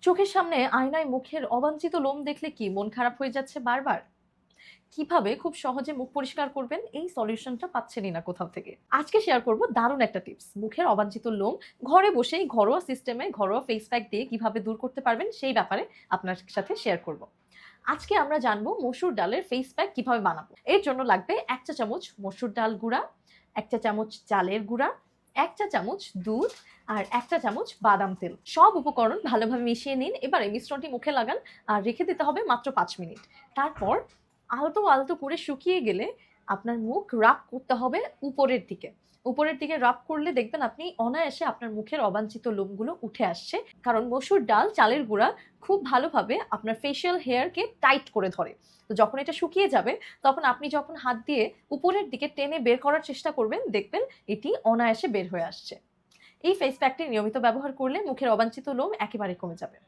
চোখের সামনে আয়নায় মুখের অবাঞ্ছিত লোম দেখলে কি মন খারাপ হয়ে যাচ্ছে বারবার? কিভাবে খুব সহজে মুখ পরিষ্কার করবেন এই সলিউশনটা পাচ্ছেনই না কোথাও থেকে। আজকে শেয়ার করব দারুণ একটা টিপস। মুখের অবাঞ্ছিত লোম ঘরে বসেই ঘরোয়া সিস্টেমে ঘরোয়া ফেস প্যাক দিয়ে কিভাবে দূর করতে পারবেন সেই ব্যাপারে আপনার সাথে শেয়ার করব। আজকে আমরা জানবো মসুর ডালের ফেস প্যাক কিভাবে বানাবো। এর জন্য লাগবে ১ চা চামচ মসুর ডাল গুঁড়া, ১ চা চামচ চালের গুঁড়া, ১ চা চামচ দুধ আর ১ চা চামচ বাদাম তেল। সব উপকরণ ভালোভাবে মিশিয়ে নিন। এবারে মিশ্রণটি মুখে লাগান আর রেখে দিতে হবে মাত্র ৫ মিনিট। তারপর আলতো আলতো করে শুকিয়ে গেলে আপনার মুখ রাব করতে হবে উপরের দিকে। উপরের দিকে রাব করলে দেখবেন আপনি অনায়াসে আপনার মুখের অবাঞ্ছিত লোমগুলো উঠে আসছে। কারণ মসুর ডাল, চালের গুঁড়া খুব ভালোভাবে আপনার ফেশিয়াল হেয়ারকে টাইট করে ধরে। তো যখন এটা শুকিয়ে যাবে তখন আপনি যখন হাত দিয়ে উপরের দিকে টেনে বের করার চেষ্টা করবেন, দেখবেন এটি অনায়াসে বের হয়ে আসছে। এই ফেস প্যাকটি নিয়মিত ব্যবহার করলে মুখের অবাঞ্ছিত লোম একেবারে কমে যাবে।